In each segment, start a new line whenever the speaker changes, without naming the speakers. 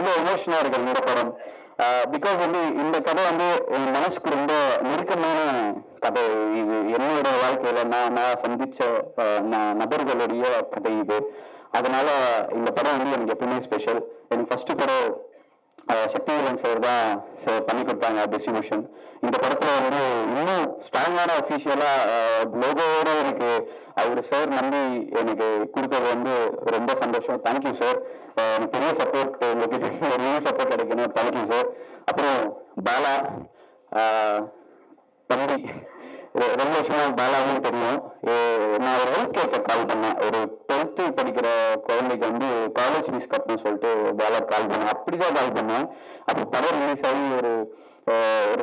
ரொம்ப எமோஷனா இருக்கு இந்த படம். பிகாஸ் வந்து இந்த கதை வந்து என் மனசுக்கு ரொம்ப நெருக்கமான கதை. இது என்னோட வாழ்க்கையில நான் நான் சந்திச்ச நபர்களுடைய கதை இது. அதனால இந்த படம் வந்து எனக்கு எப்பவுமே ஸ்பெஷல். எனக்கு ஃபர்ஸ்ட் படம் சக்திவேலன் சார் தான் பண்ணி கொடுத்தாங்க டிஸ்ட்ரிபியூஷன். இந்த படத்துல வந்து இன்னும் ஸ்ட்ராங்கான அஃபீஷியலா லோகோட எனக்கு அவர் சார் நம்பி எனக்கு கொடுத்தது வந்து ரொம்ப சந்தோஷம். Thank you sir. எனக்கு பெரிய சப்போர்ட் பெரிய சப்போர்ட் கிடைக்கணும். Thank you sir. அப்புறம் பாலா தம்பி, 2 வருஷமா பாலாவும் தெரியும். நான் ஒரு ஹெல்ப் கேட்க கால் பண்ணேன். ஒரு 12th படிக்கிற குழந்தைக்கு வந்து காலேஜ் ஃபீஸ் கட்டணும்னு சொல்லிட்டு பாலா கால் பண்ணேன். அப்படிதான் கால் பண்ணேன். அப்போ படம் ரிலீஸ் ஆகி ஒரு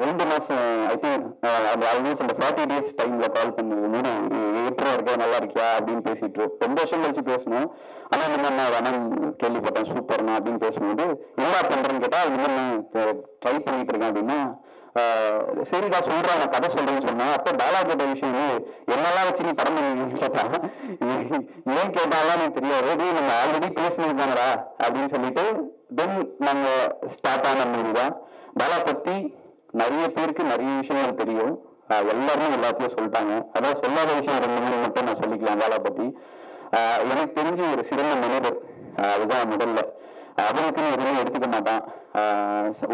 2 மாசம் ஐ திங்க் ஆல்மோஸ்ட் அந்த 40 days டைம்ல கால் பண்ணும்போது எப்படி இருக்க, நல்லா இருக்கியா அப்படின்னு பேசிட்டு 2 வருஷம் கழிச்சு பேசணும். ஆனா இந்த மாதிரி நான் வேணாம் கேள்விப்பட்டேன், சூப்பர்ண்ணா அப்படின்னு பேசும்போது என்ன பண்றேன்னு கேட்டா இந்த மாதிரி நான் ட்ரை பண்ணிட்டு இருக்கேன் அப்படின்னா சரிடா சொல்றேன், நான் கதை சொல்றேன்னு சொன்னேன். அப்ப பாலா கேட்ட விஷயம் என்னெல்லாம் வச்சு நீ படம் பண்ணுவீங்கன்னு கேட்டான். ஏன் கேட்டாலாம் எனக்கு தெரியாது, நம்ம ஆல்ரெடி பேசினதுதானடா அப்படின்னு சொல்லிட்டு தென் நாங்க ஸ்டார்ட் ஆன மூவி தான். பாலா பத்தி நிறைய பேருக்கு நிறைய விஷயங்கள் தெரியும். எல்லாருமே எல்லாத்தையும் சொல்லிட்டாங்க. அதான் சொல்லாத விஷயம் 2 மட்டும் நான் சொல்லிக்கலாம் பாலா பத்தி. எனக்கு தெரிஞ்சு ஒரு சிறந்த மனிதர். அதுதான் முதல்ல. அவனுக்குன்னு எதுவுமே எடுத்துக்க மாட்டான்.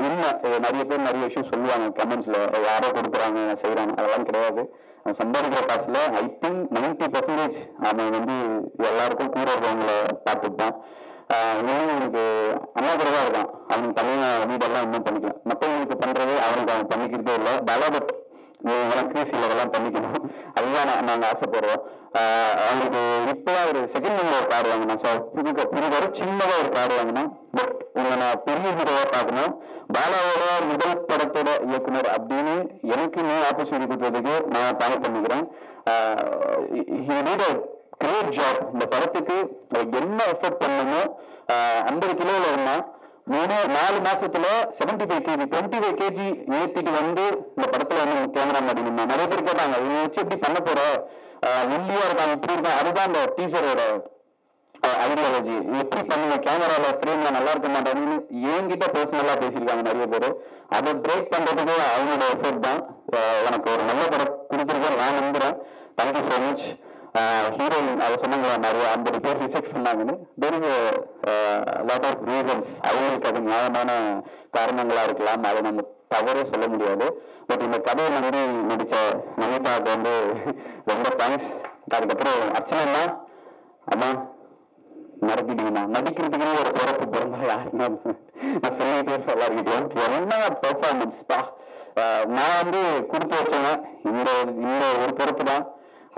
உண்மை. நிறைய பேர் நிறைய விஷயம் சொல்லுவாங்க கமெண்ட்ஸ்ல, யாரோ கொடுக்குறாங்க செய்யறாங்க, அதெல்லாம் கிடையாது. அவன் சம்பாதிக்கிற காசுல ஐ திங்க் 90% அவன் வந்து எல்லாருக்கும் கூட இருக்கவங்களை பார்த்துப்பான். இன்னும் எனக்கு அண்ணா கூட தான் இருக்கான். அவன் தனியா வீடெல்லாம் இன்னும் பண்ணிக்கலாம். மற்றவங்களுக்கு பண்றது அவனுக்கு அவன் பண்ணிக்கிறதே இல்லை. பலபட் எனக்கு சிலதெல்லாம் பண்ணிக்கணும், அதுதான் நாங்க ஆசைப்படுறோம். அவங்களுக்கு இப்பதான் ஒரு செகண்ட் ஹேண்ட்ல ஒரு கார் வாங்கினேன். புது சின்னதா ஒரு கார் வாங்கினேன். பட் உங்களை நான் பெரிய ஹீரோவா பார்க்கணும், பாலாவோட முதல் படத்தோட இயக்குனர் அப்படின்னு எனக்கு நீ ஆப்பர்ச்சுனிட்டி கொடுத்ததுக்கு நான் தேங்க் பண்ணிக்கிறேன். Great job. இந்த படத்துக்கு என்ன எஃபர்ட் பண்ணணுமோ 50 கிலோல இருந்தா 3-4 மாசத்துல 75 kg 25 kg ஏத்திட்டு வந்து இந்த படத்துல வந்து கேமரா மாட்டினா நிறைய பேர் கேட்டாங்க, இவங்க வச்சு எப்படி பண்ண போற, ஒல்லியா இருக்காங்க இப்படி இருக்காங்க. அதுதான் அந்த டீச்சரோட ஐடியாலஜி. எப்படி பண்ணுங்க, கேமரால ஃப்ரேம்ல நல்லா இருக்க மாட்டாங்கன்னு என்கிட்ட பர்சனலா பேசியிருக்காங்க நிறைய பேர். அதை பிரேக் பண்றதுக்கு அவங்களோட எஃபர்ட் தான். எனக்கு ஒரு நல்ல படம் கொடுத்துருக்கேன் நான் நம்புறேன். Thank you so much. ஹீரோயின் அதை சொன்னாங்களா, நிறைய 50 பேர் ரிஜெக்ட் பண்ணாங்கன்னு. There is lot of reasons. அவங்களுக்கு அது நியாயமான காரணங்களா இருக்கலாம், அதை நம்ம தவறே சொல்ல முடியாது. பட் இந்த கதையை நம்பி நடிச்ச நமிதாவுக்கு வந்து ரொம்ப தேங்க்ஸ். அதுக்கப்புறம் அர்ச்சனா அம்மா நடத்திட்டீங்கண்ணா, நடிக்கிறதுக்குன்னு ஒரு பிறப்பு பிறந்தா யாருன்னா நான் சொல்லிட்டே எல்லாருக்கிட்டையும் என்ன பெர்ஃபார்மன்ஸ் பா. நான் வந்து கொடுத்து வச்சேன் இந்த ஒரு பொறுப்பு தான்.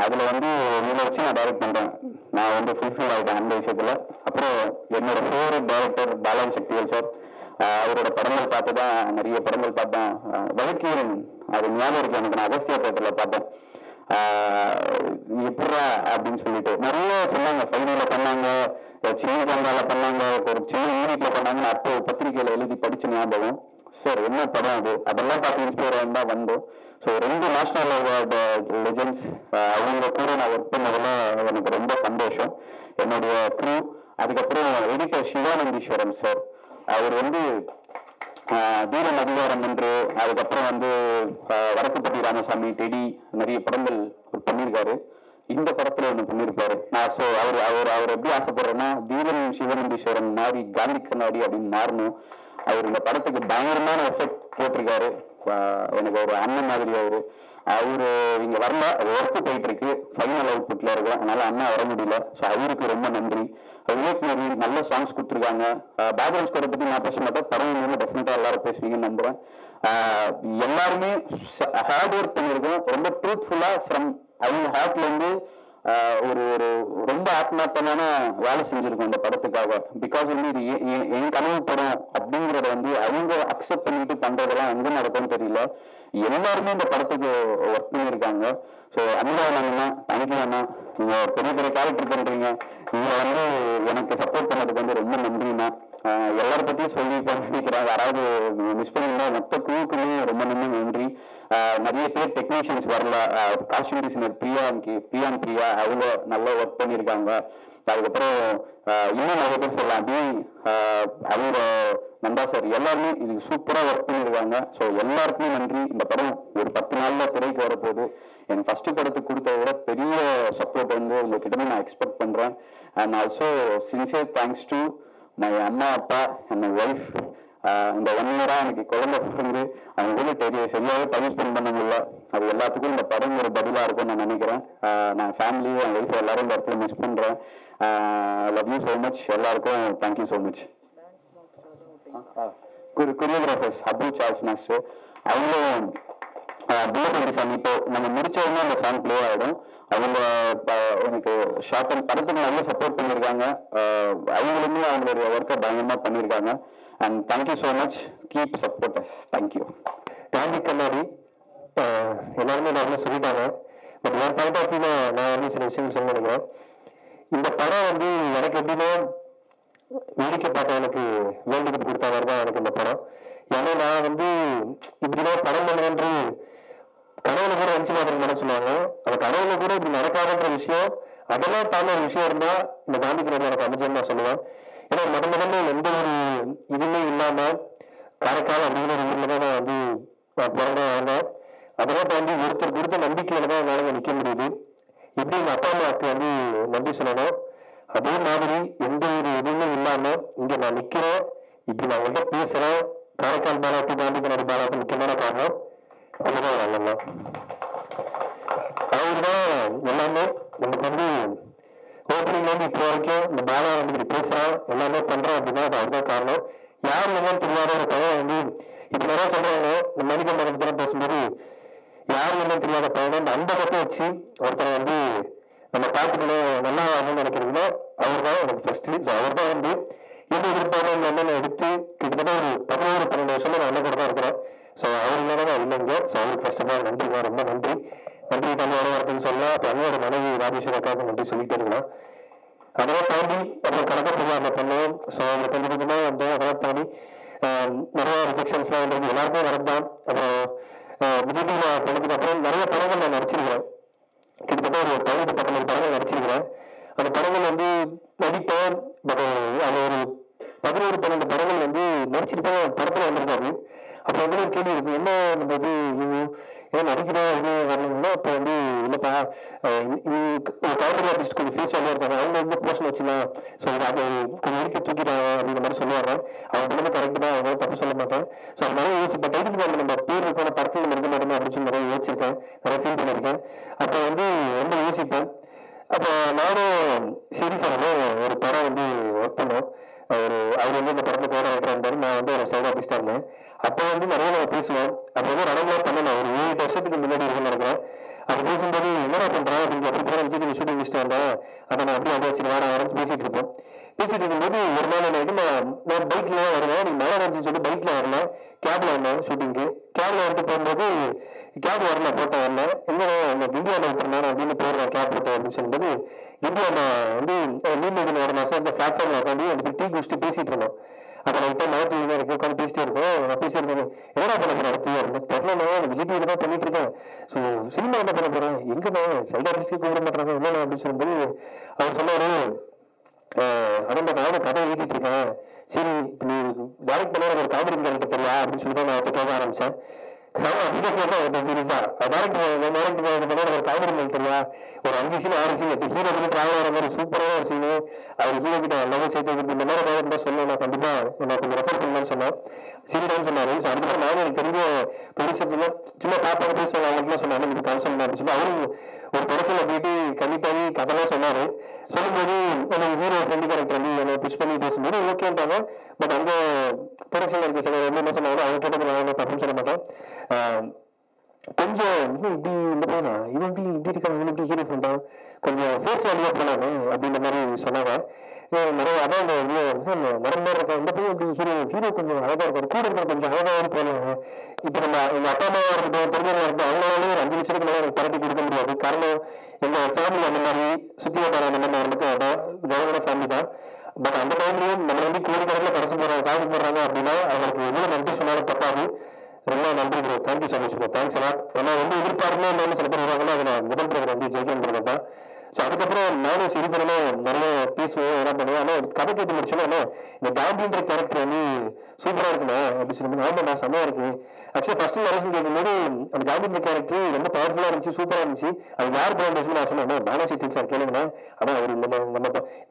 அதுல வந்து இதை வச்சு நான் டைரக்ட் பண்றேன். நான் வந்து ஃபுல்ஃபில் ஆகிட்டேன் அந்த விஷயத்துல. அப்புறம் என்னோட favourite director Balaji Sakthivel sir. அவரோட படங்கள் பார்த்துதான், நிறைய படங்கள் பார்த்தேன். வழக்கீரன் அது ஞாபகம் இருக்கு எனக்கு. நான் அகஸ்தியா தேட்டர்ல பார்த்தேன். எப்படா அப்படின்னு சொல்லிட்டு நிறைய சொன்னாங்க. ஃபைனல பண்ணாங்க, சின்ன கேமரால பண்ணாங்க, ஒரு சின்ன யூனிட்ல பண்ணாங்கன்னு அப்போ பத்திரிகையில எழுதி படிச்ச ஞாபகம். சார் என்ன படம் அது, அதெல்லாம் பார்த்து இன்ஸ்பயர் ஆயிருந்தா வந்தோம். ஸோ 2 நேஷனல் அவார்டு லெஜெண்ட்ஸ் அவங்க கூட நான் ஒர்க் பண்ணதுல எனக்கு ரொம்ப சந்தோஷம். என்னுடைய க்ரூ, அதுக்கப்புறம் எடிட்டர் சிவானந்தீஸ்வரன் சார். அவர் வந்து தீரன் அதிகாரம் என்று, அதுக்கப்புறம் வந்து வடக்குப்பட்டி ராமசாமி, டெடி நிறைய படங்கள் பண்ணியிருக்காரு. இந்த படத்துல ஒன்று பண்ணியிருப்பாரு. நான் ஸோ அவர் எப்படி ஆசைப்படுறேன்னா தீரன் சிவனந்தீஸ்வரன் மாதிரி காந்தி கண்ணாடி அப்படின்னு மாறணும். அவர் இந்த படத்துக்கு பயங்கரமான எஃபெக்ட் போட்டிருக்காரு. எனக்கு ஒரு அண்ணன் மாதிரி அவரு இங்க வரல, ஒர்க்கு போயிட்டு இருக்கு, ஃபைனல் அவுட்புட்ல இருக்கும், அதனால அண்ணா வர முடியல. ஸோ அவருக்கு ரொம்ப நன்றி. விவேக் நவி நல்ல சாங்ஸ் கொடுத்துருக்காங்க. பேக்ரவுண்ட் ஸ்கோரை பத்தி நான் பேச மாட்டேன், படம் டெஃபினட்டா எல்லாரும் பேசுவீங்கன்னு நம்புறேன். எல்லாருமே ஹார்ட் ஒர்க் பண்ணியிருக்கோம், ரொம்ப ட்ரூத்ஃபுல்லா ஃப்ரம் அவங்க ஹார்ட்ல இருந்து ஒரு ஒரு ரொம்ப ஆத்மார்த்தமான வேலை செஞ்சிருக்கோம் இந்த படத்துக்காக. பிகாஸ் வந்து இது என் கனவு படம் அப்படிங்கறத வந்து அவங்க அக்செப்ட் பண்ணிட்டு பண்றதெல்லாம் எங்க நடக்கும்னு தெரியல. எல்லாருமே இந்த படத்துக்கு ஒர்க் பண்ணியிருக்காங்க. ஸோ அண்ணா தேங்க்யூண்ணா, நீங்க பெரிய பெரிய கேரக்டர் பண்றீங்க. நீங்க வந்து எனக்கு சப்போர்ட் பண்ணதுக்கு வந்து ரொம்ப நன்றிண்ணா. எல்லாரும் பத்தியும் சொல்லி நினைக்கிறேன், யாராவது மிஸ் பண்ணிருந்தா மொத்த குழுக்குமே ரொம்ப நன்றி. நிறைய பேர் டெக்னீஷியன்ஸ் வரல. காஸ்டியூம் டிசைனர் பிரியா அவங்க நல்லா ஒர்க் பண்ணியிருக்காங்க. அதுக்கப்புறம் இன்னும் நிறைய பேர் சொல்லலாம். அவங்க நந்தா சார் எல்லாருமே இதுக்கு சூப்பராக ஒர்க் பண்ணியிருக்காங்க. ஸோ எல்லாருக்குமே நன்றி. இந்த படம் ஒரு 10 நாளில் திரைக்கு வரப்போகுது. என் ஃபர்ஸ்ட் படத்துக்கு கொடுத்தத விட பெரிய சப்போர்ட் வந்து உங்ககிட்ட நான் எக்ஸ்பெக்ட் பண்ணுறேன். And also sincere thanks to my அம்மா அப்பா அண்ட் மை ஒய்ஃப். இந்த 1 இயராக எனக்கு குழந்தை பிறந்து அவங்க கூட சரியாகவே டைம் ஸ்பெண்ட் பண்ண முடியல. அது எல்லாத்துக்கும் இந்த படம் ஒரு பதிலாக இருக்கும்னு நான் நினைக்கிறேன். நான் ஃபேமிலி என் ஒய்ஃப் எல்லாரும் இந்த இடத்துல மிஸ் பண்ணுறேன். Love you so much. எல்லாருக்கும் thank you so much. Choreographers Abu Charles master அவங்களும் புல்லட் சாங் இப்போ நம்ம முடிச்சவங்க அந்த சாங் ப்ளே ஆகிடும். அவங்க எனக்கு ஷார்ட் அண்ட் படத்துக்கு நல்லா சப்போர்ட் பண்ணியிருக்காங்க. அவங்களுமே அவங்களுடைய ஒர்க்கை பயங்கரமாக பண்ணியிருக்காங்க. And thank you so much. Keep support us. Thank you.
Gandhi கண்ணாடி எல்லாருமே நல்லா சொல்லிட்டாங்க. பட் என் பாயிண்ட் ஆஃப் வியூல நான் வந்து சில விஷயங்கள் சொல்ல நினைக்கிறேன். இந்த படம் வந்து எனக்கு எப்படின்னா வேடிக்கை பார்த்த எனக்கு வேர்ல்டு கப் கொடுத்த மாதிரி தான் எனக்கு இந்த படம். ஏன்னா நான் வந்து இப்படிலாம் படம் பண்ணுவேன்று கனவுல கூட நினைச்சு பார்த்துருக்கேன்னு சொல்லுவாங்க. அந்த கனவுல கூட இப்படி நடக்காதுன்ற விஷயம் அதெல்லாம் தாண்ட ஒரு விஷயம் இருந்தா இந்த காந்தி கண்ணாடி எனக்கு அமைச்சர்னு நான் சொல்லுவேன். ஏன்னா முதல்ல எந்த ஒரு இதுவுமே இல்லாம காரைக்கால் அப்படிங்கிற ஒரு ஊர்ல தான் நான் வந்து நான் பிறந்தேன் வாழ்ந்தேன். அதெல்லாம் தாண்டி ஒருத்தர் கொடுத்த நம்பிக்கையில தான் என்னால் நிற்க முடியுது. எப்படி எங்கள் அப்பா அம்மாவுக்கு வந்து நன்றி சொல்லணும், அதே மாதிரி எந்த ஒரு இதுவுமே இல்லாம இங்க நான் நிக்கிறேன், இப்படி நான் உங்கள்கிட்ட பேசுறேன். காரைக்கால் பாலாட்டு காந்தி கண்ணாடி பாலாட்டு முக்கியமான காரணம் அதுதான் வரலாம். அவர்தான் எல்லாமே நமக்கு வந்து ஓப்பனிங் வந்து இப்போ வரைக்கும் இந்த பாலா வந்து இப்படி பேசுறான் எல்லாமே பண்றான் அப்படின்னா அது அவர்தான் காரணம். யார் என்னன்னு தெரியாத ஒரு பையன் வந்து இப்ப நிறைய சொல்றாங்க. இந்த மெடிக்கல் மருத்துவம் பேசும்போது யார் என்னன்னு தெரியாத பையனை அந்த அந்த பக்கம் வச்சு ஒருத்தரை வந்து நம்ம பார்த்துக்கணும் நல்லா ஆகணும்னு நினைக்கிறதுனா அவர் தான் எனக்கு ஃபர்ஸ்ட். ஸோ அவர் தான் வந்து எந்த எதிர்ப்பான என்னென்ன எடுத்து கிட்டத்தட்ட ஒரு 11-12 வருஷமா நான் என்ன கூட தான் இருக்கிறேன். ஸோ அவர் இல்லைன்னா நான் இல்லைங்க. ஸோ அவருக்கு ஃபர்ஸ்ட் ஆஃப் ஆல் நன்றிங்க, ரொம்ப நன்றி. நன்றி தண்ணி வர வரதுன்னு சொல்லலாம். அப்போ அண்ணோட மனைவி ராஜேஸ்வரக்காக நன்றி சொல்லிட்டே இருக்கலாம். அதெல்லாம் தாண்டி அப்புறம் கணக்கப்புறம் அந்த பண்ணோம். ஸோ அந்த கொஞ்சம் கொஞ்சமாக வந்தோம். அதெல்லாம் தாண்டி நிறைய ரிஜெக்ஷன்ஸ்லாம் வந்து எல்லாருமே வரதான். அப்புறம் விஜய் பண்ணதுக்கு அப்புறம் நிறைய படங்கள் நான் நடிச்சிருக்கிறேன். கிட்டத்தட்ட ஒரு 18-19 படங்கள் நடிச்சிருக்கிறேன். அந்த படங்கள் வந்து நடிப்பேன். பட் அது ஒரு 11-12 படங்கள் வந்து நடிச்சிருப்பேன், படத்துல வந்திருக்காரு. அப்போ வந்து ஒரு கேள்வி இருக்கு, என்ன நம்ம இது ஏன் நடிக்கிறோம் இது வரணும்னா அப்போ வந்து இல்லைப்பா ஒரு கவுண்டர் ஆர்டிஸ்ட் கொஞ்சம் ஃபேஸ் வேலையாக இருக்காங்க, அவங்க வந்து போர்ஷன் வச்சுலாம். ஸோ அது கொஞ்சம் இருக்க தூக்கிட்டாங்க அப்படிங்கிற மாதிரி சொல்லுவாங்க. அவங்க பண்ணது கரெக்ட் தான், அவங்க தப்பு சொல்ல மாட்டேன். ஸோ அது நிறைய யோசிப்பேன். டைட்டில் நம்ம பேர் இருக்கிற படத்தில் இருக்க மாட்டோம் அப்படின்னு சொல்லி நிறைய யோசிச்சிருக்கேன், நிறைய ஃபீல் பண்ணியிருக்கேன். அப்போ வந்து ரொம்ப யோசிப்பேன். அப்போ நானும் சரி பண்ணணும் ஒரு படம் வந்து ஒர்க் பண்ணோம். அவர் வந்து இந்த படத்தில் கோட இருக்கிறாரு, நான் வந்து ஒரு சைட் ஆர்டிஸ்டாக இருந்தேன். அப்போ வந்து நிறைய நம்ம பேசுவோம். அப்போ வந்து நடக்கலாம் பண்ணலாம். ஒரு 7 வருஷத்துக்கு முன்னாடி இருக்குன்னு நினைக்கிறேன். அது பேசும்போது என்னடா பண்றேன் அப்படின்னு அப்படி போன விஜய் ஷூட்டிங் முடிச்சுட்டு வந்தேன். அதை நான் அப்படியே வந்து வச்சு வேற ஆரம்பிச்சு பேசிட்டு இருப்போம். பேசிட்டு இருக்கும்போது ஒரு நாள் என்ன நான் பைக்ல வருவேன், நீ மழை வந்துன்னு சொல்லி பைக்ல வரலாம், கேப்ல வந்தேன் ஷூட்டிங்கு. கேப்ல வந்துட்டு போகும்போது கேப் வரல, போட்ட வரல, என்ன இந்தியாவில் விட்டுறேன் அப்படின்னு போடுறேன் கேப் போட்டேன் அப்படின்னு சொல்லும்போது இந்தியாவில் வந்து நீர்மீன் வர மாசம் இந்த பிளாட்ஃபார்ம்ல உட்காந்து அந்த டீ குடிச்சுட்டு பேசிட்டு இருந்தோம். அப்போ நான் இப்போ மழை தூங்கி இருக்கு உட்காந்து பேசிட்டே இருக்கோம். நான் பேசியிருக்கேன், என்னடா பண்ண போறேன் அடுத்து தெரியல, விஜய் டிவில தான் பண்ணிட்டு இருக்கேன். ஸோ சினிமா என்ன பண்ண போறேன், எங்க நான் சைட் ஆர்டிஸ்டே கூப்பிட மாட்டாங்க என்ன அப்படின்னு சொல்லும்போது அவர் சொன்னாரு, அதான் நானும் கதை எழுதிட்டு இருக்கேன், சரி நீ டைரக்ட் பண்ண ஒரு காமெடி கேரக்டர் தெரியா அப்படின்னு சொல்லி தான் நான் அவர்கிட்ட கேட்க ஆரம்பிச்சேன். சீரியஸா ஒரு காமெடி மேல் தெரியா, ஒரு 5 சீன் 6 சீன் ஹீரோ பண்ணி டிராவல் ஆகிற மாதிரி சூப்பரான ஒரு சீனு, அவர் ஹீரோ கிட்ட எல்லாமே சேர்த்து இந்த மாதிரி இருந்தா சொல்ல நான் கண்டிப்பா நான் கொஞ்சம் ரெஃபர் பண்ணலான்னு சொன்னேன். சரிடான்னு சொன்னாரு. ஸோ அதுக்கப்புறம் நானும் எனக்கு தெரிஞ்ச ப்ரொடியூசர்ல சும்மா பாப்பா பேசுவாங்க அவங்களுக்குலாம் சொன்னாங்க நீங்க கதை சொல்லலாம் அப்படின்னு சொல்லி அவரும் ஒரு படத்துல போயிட்டு கண்டிப்பாக கதைலாம் சொன்னாரு. சொல்லும்போது எனக்கு ஹீரோ ஃப்ரெண்டு கேரக்டர் வந்து என்னை புஷ் பண்ணி பேசும்போது ஓகேன்றாங்க. பட் அந்த ப்ரொடக்ஷன்ல இருக்க சில என்ன சொன்னாங்க அவங்க கேட்டது நான் தப்புன்னு சொல்ல மாட்டேன். கொஞ்சம் இப்படி இந்த பையனா இவன் இப்படி இருக்காங்க, இவன் இப்படி ஹீரோ ஃப்ரெண்டா கொஞ்சம் ஃபேஸ் வேலையா போனாங்க அப்படின்ற மாதிரி சொன்னாங்க. நிறைய அதான் இந்த நடந்த இருக்க இந்த பையன் இப்படி ஹீரோ கொஞ்சம் அழகா இருக்காரு, கூட இருக்கிற கொஞ்சம் அழகாவும் போனாங்க. இப்போ நம்ம எங்க அப்பா அம்மாவா இருக்கட்டும் தெரிஞ்சவங்க இருக்கட்டும் அவங்களாலே ஒரு 5 லட்சத்துக்கு மேலே எனக்கு பரட்டி கொடுக்க முடியாது. காரணம் எங்க ஃபேமிலி அந்த மாதிரி சுத்தி வட்டார அந்த மாதிரி இருந்துட்டு கவர்மெண்ட் ஃபேமிலி தான். பட் அந்த டைம்லயும் நம்ம வந்து கோடிக்கணக்கில் கடைசி போடுறாங்க காசு போடுறாங்க அப்படின்னா அவங்களுக்கு எவ்வளவு நன்றி சொன்னாலும் தப்பாது. ரொம்ப நன்றி bro, thank you so much bro, thanks எல்லாம். ஏன்னா வந்து எதிர்பார்க்கணும் இல்லாமல் சில பேர் வருவாங்கன்னா அது நான் முதல் பிரதர் வந்து ஜெயிக்கன்றது தான். ஸோ அதுக்கப்புறம் நானும் சரி பண்ணணும் நிறைய பேசுவேன் என்ன பண்ணுவேன். ஆனால் கதை கேட்டு முடிச்சோன்னா இந்த டாபின்ற கேரக்டர் வந்து சூப்பரா இருக்குமா அப்படின்னு சொல்லி ஆமா நான் செம்மையா இருக்கு. ஆக்சுவலா ஃபர்ஸ்ட் நரேஷன் கேட்கும்போது அந்த ஜாபி கேரக்டர் ரொம்ப பவர்ஃபுல்லா இருந்துச்சு, சூப்பரா இருந்துச்சு. அது யார் பிராண்ட் நான் சொன்னேன் பாலாஜி டீம் சார் கேளுங்க. ஆனா அவர்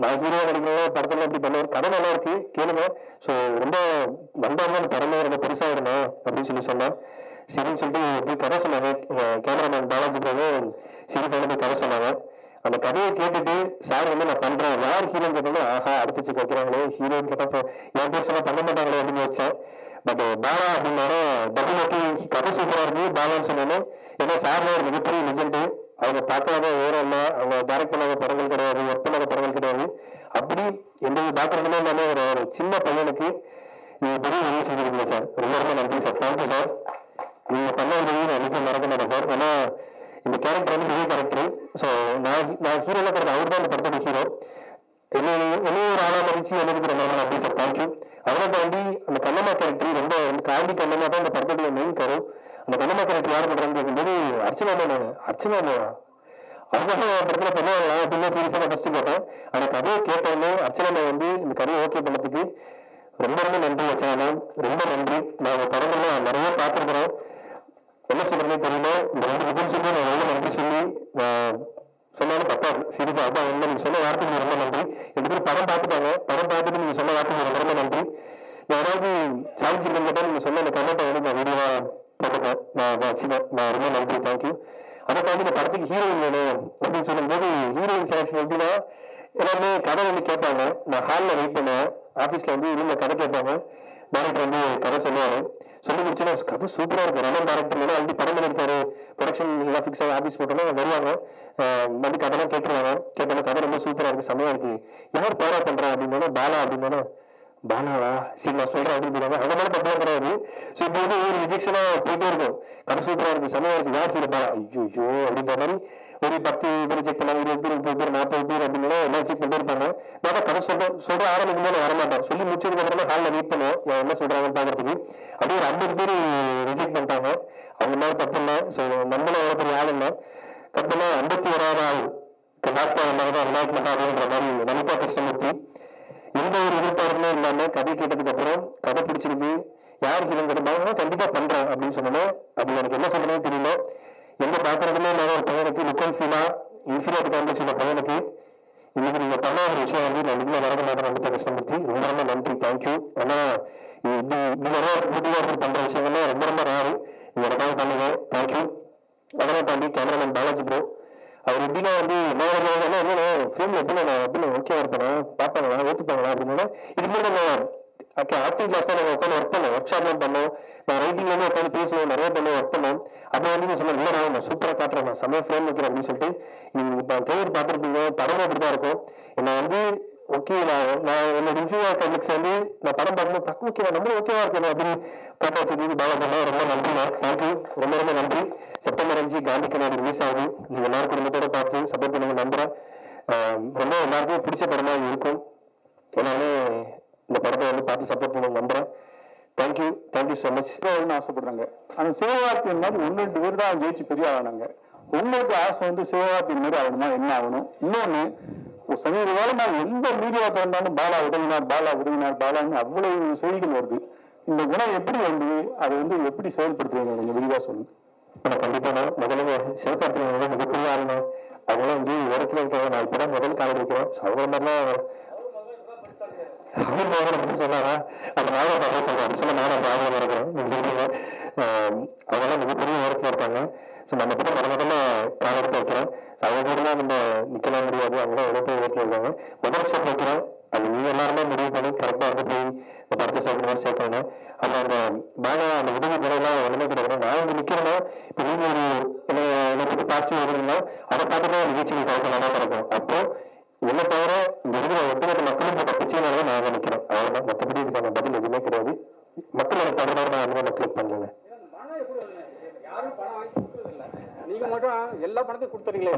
நான் ஹீரோ நடிக்கிறோம் படத்துல எப்படி பண்ணுவார், கதை நல்லா இருக்கு கேளுங்க. ஸோ ரொம்ப வந்தாலும் அந்த படமே ரொம்ப பெருசா இருந்தேன் அப்படின்னு சொல்லி சொன்னேன். சரின்னு சொல்லிட்டு போய் கதை சொன்னாங்க. கேமராமேன் பாலாஜி பிரபு சரி போய் கதை சொன்னாங்க. அந்த கதையை கேட்டுட்டு சார் நான் பண்றேன் யார் ஹீரோன்னு கேட்டாலும் ஆஹா அடுத்து வைக்கிறாங்களே ஹீரோன்னு கேட்டப்ப என் பேர் சொன்னா பண்ண மாட்டாங்களே அப்படின்னு வச்சேன். பட் பாலா அப்படின்னாலும் டபுள் ஓகே கதை சூப்பரா இருக்கு பாலான்னு சொன்னேன். ஏன்னா சார்ல ஒரு மிகப்பெரிய லிஜெண்ட். அவங்க பார்க்காத வேற இல்லை, அவங்க டைரக்ட் பண்ணாத படங்கள் கிடையாது, ஒர்க் பண்ணாத படங்கள் கிடையாது. அப்படி எந்த பேக்ரவுண்டுமே இல்லாம ஒரு சின்ன பையனுக்கு நீங்க பெரிய உதவி செஞ்சிருக்கீங்க சார். ரொம்ப ரொம்ப நன்றி சார். Thank you sir. நீங்க பண்ண உதவி நான் என்னைக்கும் மறக்க மாட்டேன் சார். ஏன்னா இந்த கேரக்டர் பெரிய கேரக்டர். ஸோ நான் ஹீரோல கிடையாது, அவர் தான் இந்த படத்தோட ஹீரோ. என்ன ஒரு ஆளா மதிச்சு எனக்கு ரொம்ப ரொம்ப நன்றி சார். தேங்க்யூ. அவரை தாண்டி அந்த கண்ணம்மா கேரக்டர் ரொம்ப காந்தி கண்ணம்மா தான் இந்த படத்தோட மெயின் கரு. அந்த கண்ணம்மா கேரக்டர் யார் பண்றான்னு கேட்கும்போது அர்ச்சனா அவங்க படத்துல பண்ணுவாங்களா அப்படின்னு சீரியஸா நான் ஃபர்ஸ்ட் கேட்டேன். ஆனா கதையை கேட்டோன்னு அர்ச்சனா இந்த கதையை ஓகே பண்ணதுக்கு ரொம்ப ரொம்ப நன்றி அர்ச்சனா. ரொம்ப நன்றி. நான் படங்கள்லாம் நிறைய பார்த்துருக்குறேன். என்ன சொல்றதே தெரியல. இந்த 2 விஜயம் சொல்லி நான் எவ்வளவு நன்றி சொல்லி சொன்னாலும் பத்தாது. சீரியஸா அதான் உண்மை. நீங்க சொன்ன வார்த்தைக்கு ரொம்ப நன்றி. 2 பேரும் படம் பார்த்துட்டாங்க. படம் பார்த்துட்டு நீங்க சொன்ன வார்த்தைக்கு ரொம்ப ரொம்ப நன்றி. நான் ஏதாவது சான்ஸ் இல்லைன்னு கேட்டால் நீங்க சொன்ன அந்த கமெண்ட்டை நான் வீடியோவா போட்டுட்டேன். நான் வச்சுட்டேன். நான் ரொம்ப நன்றி. தேங்க்யூ. அதை தாண்டி இந்த படத்துக்கு ஹீரோயின் வேணும் அப்படின்னு சொல்லும்போது ஹீரோயின் செலக்ஷன் எப்படின்னா எல்லாமே கதை கேட்பாங்க. நான் ஹாலில் வெயிட் பண்ணுவேன். ஆஃபீஸ்ல இவங்க கதை கேட்பாங்க. டைரக்டர் கதை சொல்லுவாங்க. சொல்லி முடிச்சுன்னா கதை சூப்பரா இருக்கும். ரமன் டைரக்டர் ஆல்ரெடி படம் பண்ணிருக்காரு. ப்ரொடக்ஷன் எல்லாம் ஃபிக்ஸ் ஆகி ஆஃபீஸ் போட்டோம்னா வருவாங்க. கதைலாம் கேட்டுருவாங்க. கேட்டாலும் கதை ரொம்ப சூப்பரா இருக்கு, செம்மையா இருக்கு. யார் பேரா பண்றா அப்படின்னா பாலா அப்படின்னா பாலாவா சரி நான் சொல்றேன் அப்படின்னு அந்த மாதிரி படம் கிடையாது. ஸோ இப்போ ஒரு ரிஜெக்ஷனா போயிட்டே இருக்கும். கதை சூப்பரா இருக்கு, செம்மையா இருக்கு, யார் ஹீரோ பாலா ஐயோ அப்படின்ற மாதிரி ஒரு 10 பேர் செக் பண்ணாங்க, 20 பேர் 30 பேர் 40 பேர் அப்படின்னு எல்லாம் செக் பண்ணிட்டு இருப்பாங்க. நான் கதை சொல்ற ஆரம்பிக்கும் போது வரமாட்டேன். சொல்லி முடிச்சதுக்கு அப்புறம் ஹாலில் வெயிட் பண்ணுவோம் என்ன சொல்றாங்கன்னு பாக்குறதுக்கு. அப்படியே ஒரு 50 பேர் ரிஜெக்ட் பண்ணிட்டாங்க. அவங்க மேல தப்பு இல்லை. ஸோ நம்மளும் எவ்வளவு பெரிய ஆள் இல்லை. கட்டணா 51வது ஆள் லாஸ்டா வந்தாங்க விநாயக் மண்டா அப்படின்ற மாதிரி நமிதா கிருஷ்ணமூர்த்தி. எந்த ஒரு எதிர்பார்ப்புமே இல்லாம கதை கேட்டதுக்கு அப்புறம் கதை பிடிச்சிருக்கு யார் ஹீரோ கேட்டாங்க கண்டிப்பா பண்றேன் அப்படின்னு சொன்னோம். அது எனக்கு என்ன சொல்றதுன்னு தெரியல. எந்த பாக்குறதுமே இல்லாத ஒரு பையனுக்கு லுக்கல் ஃபீலா இன்ஃபீரியாரிட்டி காம்ப்ளெக்ஸ் உள்ள பையனுக்கு இன்னைக்கு நீங்க பண்ண ஒரு விஷயம் நான் இதுல வர மாட்டேன். நமிதா கிருஷ்ணமூர்த்தி ரொம்ப ரொம்ப நன்றி. தேங்க்யூ. ஏன்னா இப்படி நிறைய பண்ற விஷயங்கள்லாம் ரொம்ப ரொம்ப ராரு. நீங்க எனக்காக பண்ணுங்க. தேங்க்யூ. அதெல்லாம் தாண்டி கேமராமேன் பாலாஜி ப்ரோ அவர் எப்படின்னா ஃபிலிம்ல எப்படி ஓகேவா இருப்பேன் பார்ப்பாங்களா ஏற்றுப்பாங்களா அப்படின்னா இது மாதிரி நம்ம ஆக்டிங் கிளாஸ் தான் நாங்கள் உட்காந்து ஒர்க் பண்ணோம். ஒர்க் ஷாப்லாம் பண்ணோம். நான் ரைட்டிங்ல உட்காந்து பேசுவோம், நிறைய பண்ணோம், ஒர்க் பண்ணோம். அப்போ நீங்க சொன்ன இல்லை நான் சூப்பராக காட்டுறேன், நான் செம்மையா ஃப்ரேம் வைக்கிறேன் அப்படின்னு சொல்லிட்டு நீங்க இப்போ ட்ரெயிலர் பார்த்துருப்பீங்க. படமும் அப்படிதான் இருக்கும். என்ன ஓகே நான் என்னோட இன்ஃபியூ கமிக்ஸ் நான் படம் பார்க்கும்போது ஓகேவா நம்மளும் ஓகேவா இருக்கணும் அப்படின்னு காப்பாற்றுறதுக்கு பாலாஜி ரொம்ப நன்றி. தேங்க்யூ. ரொம்ப ரொம்ப நன்றி. செப்டம்பர் 5 காந்தி கண்ணாடி ரிலீஸ் ஆகுது. நீங்க எல்லாரும் குடும்பத்தோட பார்த்து சப்போர்ட் பண்ணுங்க நம்புறேன். ரொம்ப எல்லாருக்கும் பிடிச்ச படமா இருக்கும். எல்லாரும் இந்த படத்தை பார்த்து சப்போர்ட் பண்ணுங்க நம்புறேன். தேங்க்யூ. Thank you so much.
ஆசைப்படுறாங்க. அந்த சிவகார்த்தியின் மாதிரி 1-2 பேர் தான் ஜெயிச்சு பெரிய ஆனாங்க. உங்களுக்கு ஆசை சிவகார்த்தியின் மாதிரி ஆகணுமா, என்ன ஆகணும்? இன்னொன்னு சமீப காலமா எந்த மீடியா திறந்தாலும் பாலா உதவினார் பாலான்னு அவ்வளவு செய்திகள் வருது. இந்த குணம் எப்படி அதை எப்படி செயல்படுத்துறீங்க கொஞ்சம் விரிவா சொல்லுங்க.
கண்டிப்பா முதல்ல சிவகார்த்திகேயன் மிகப்பெரிய ஆளுங்க. அவங்களாம் இடத்துல இருக்காங்க. நான் இப்பதான் முதல் காலம் இருக்கிறேன். அவங்க மாதிரிலாம் சொன்னாரா அந்த நானும் சொல்றேன் சொல்ல நானும் ஆர்வம் இருக்கிறேன். அவங்கெல்லாம் மிகப்பெரிய இடத்துல இருக்காங்க. ஸோ நம்ம கிட்ட முதல்ல கால எடுத்து வைக்கிறேன். அவங்க கூட நம்ம நிக்கலாம் முடியாது. அவங்களாம் எவ்வளோ பேர் இடத்துல இருக்காங்க. முதல் ஸ்டெப் வைக்கிறேன். அது நீங்க எல்லாருமே முடிவு பண்ணி கரெக்டாக போய் இந்த படத்தை சேர்க்கணும். அப்போ அந்த பாலா அந்த உதவி முறையெல்லாம் ஒன்றுமே கிடையாது. நான் நிற்கிறேன்னா இப்போ நீங்க ஒரு என்னை பற்றி பாசிட்டிவ் எழுதுனா அதை பார்த்துட்டு நிகழ்ச்சிகள் கரெக்டாக கிடைக்கும். அப்போ என்ன தவிர இங்க இருக்கிற ஒட்டுமொத்த மக்களும் போட்ட பிரச்சனைனால நான் நினைக்கிறேன். அவ்வளவுதான். மற்றபடி இதுக்கான பதில் எதுவுமே கிடையாது. மக்கள் எனக்கு பண்றதோட நான் அந்த மக்களுக்கு பண்ணல.
நீங்க மட்டும் எல்லா பணத்தையும் கொடுத்துறீங்களே,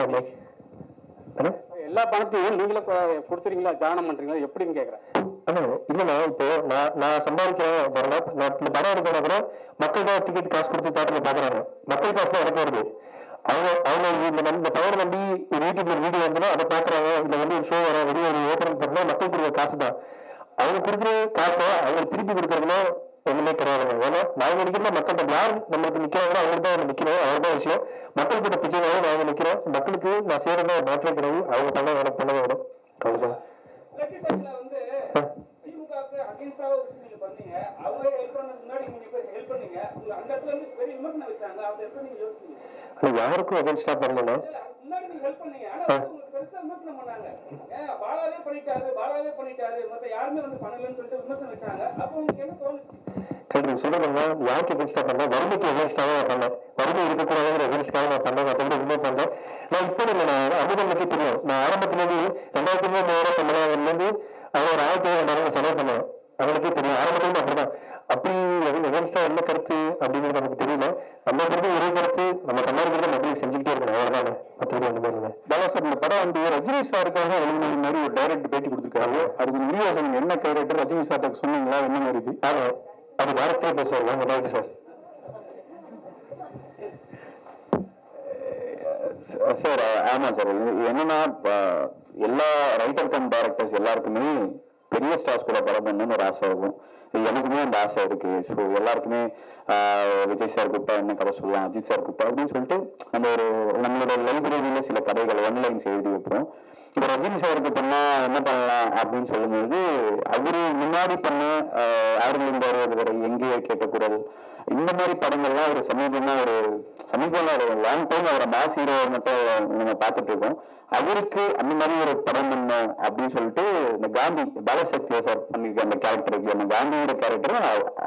எல்லா பணத்தையும் நீங்களே கொடுத்துறீங்களா, தானம் பண்றீங்களா எப்படின்னு கேக்குறேன்.
இல்லைண்ணா இப்போ நான் சம்பாதிக்கிறேன். நான் இந்த படம் எடுக்கணும் கூட மக்கள் தான் டிக்கெட் காசு கொடுத்து தேட்டர்ல பாக்குறாங்க. மக்கள் காசு தான் எனக்கு வருது. அவங்க இந்த படம் நம்பி ஒரு யூடியூப்ல வீடியோ வந்தோம்னா அதை பாக்குறாங்க. இல்ல ஒரு ஷோ வர வெளியே ஒரு ஓப்பன் பண்ணா மக்கள் கொடுக்குற காசு தான். அவங்க கொடுக்குற காசை அவங்க திருப்பி கொடுக்கறதுனா ஒண்ணுமே கிடையாதுங்க. ஏன்னா நாங்க நிக்கிறோம் மக்கள்கிட்ட யார் நம்மளுக்கு நிக்கிறாங்களோ அவங்க தான் நிக்கிறோம், அவர்தான் விஷயம். மக்கள் கிட்ட பிச்சைக்காக நாங்க நிக்கிறோம். மக்களுக்கு நான் செய்யறத மாற்றே கிடையாது. அவங்க பண்ண வேணும் பண்ண வேணும் அவ்வளவுதான்.
திமுகவுக்கு அகைன்ஸ்டாக ஒரு விஷயம் நீங்க பண்ணீங்க, அவங்க ஹெல்ப் பண்ணதுக்கு முன்னாடி நீங்க போய் ஹெல்ப் பண்ணீங்க, அந்த இடத்துல வந்து பெரிய விமர்சனம் வச்சாங்க, அதை எப்படி நீங்க யோசிச்சீங்க?
யாருக்கும் அகைன்ஸ்டா பண்ணல,
முன்னாடி நீங்க ஹெல்ப் பண்ணீங்க, ஆனா உங்களுக்கு பெருசா விமர்சனம் பண்ணாங்க. பாலாவே பண்ணிட்டாரு மத்த யாருமே வந்து பண்ணலன்னு சொல்லிட்டு விமர்சனம் வச்சாங்க. அப்போ உங்களுக்கு என்ன தோணுச்சு?
நீங்க சொல்றதுன்னா யாருக்கு அகைன்ஸ்டா பண்ண, வறுமைக்கு அகைன்ஸ்டாக நான் பண்ணேன். வறுமை இருக்கக்கூடாதுங்கிற அகைன்ஸ்டாக நான் பண்ணேன். மற்றபடி உண்மை பண்ணேன். நான் இப்போ இல்லை, நான் அமுதனுக்கு தெரியும். நான் ஆரம்பத்திலேருந்து 2003 அவங்க ஒரு 1200 செலவு பண்ணுவேன். அவங்களுக்கே தெரியும். ஆரம்பத்திலும் அப்படிதான். அப்படி எகன்ஸ்டா என்ன கருத்து அப்படிங்கிறது நமக்கு தெரியல. நம்ம கருத்து ஒரே கருத்து, நம்ம சம்பாதிக்கிறத மக்களுக்கு செஞ்சுக்கிட்டே இருக்கணும். அவ்வளவுதானே, மற்றபடி ஒன்றுமே இல்லை.
பாலா சார், இந்த படம் வந்து ரஜினி சாருக்காக வெளிநாடு மாதிரி ஒரு டைரக்டர் பேட்டி கொடுத்துருக்காரு. அதுக்கு விரிவாசம் என்ன டைரக்டர் ரஜினி சார்ட்ட சொன்னீங்களா? என்ன மாதிரி இது?
அது டேரக்டரே பேசுவாங்க. அவங்க டேரக்டர் சார்.
சார் ஆமா சார், என்னன்னா எல்லா ரைட்டர் கம் டைரக்டர்ஸ் எல்லாருக்குமே பெரிய ஸ்டார்ஸ் கூட படம் பண்ணணும்னு ஒரு ஆசை இருக்கும். எனக்குமே அந்த ஆசை இருக்கு. ஸோ எல்லாருக்குமே விஜய் சார் கூப்பிட்டா என்ன கதை சொல்லலாம், அஜித் சார் கூப்பிட்டா அப்படின்னு சொல்லிட்டு நம்ம நம்மளோட லைப்ரரியில சில கதைகள் ஒன்லைன்ஸ் எழுதி வைப்போம். இப்போ ரஜினி சாருக்கு பண்ணா என்ன பண்ணலாம் அப்படின்னு சொல்லும்போது, அவரு முன்னாடி பண்ண ஆயிரத்தி வரை எங்கேயோ கேட்ட குரல், இந்த மாதிரி படங்கள்லாம் ஒரு சமீபமா ஒரு லாங் டைம் அவரை மாஸ் ஹீரோ மட்டும் நம்ம பார்த்துட்டு இருக்கோம். அவருக்கு அந்த மாதிரி ஒரு படம் பண்ணோம் அப்படின்னு சொல்லிட்டு இந்த காந்தி பாலசக்தியா சார் பண்ணிருக்க அந்த கேரக்டருக்கு, அந்த காந்தியோட கேரக்டரை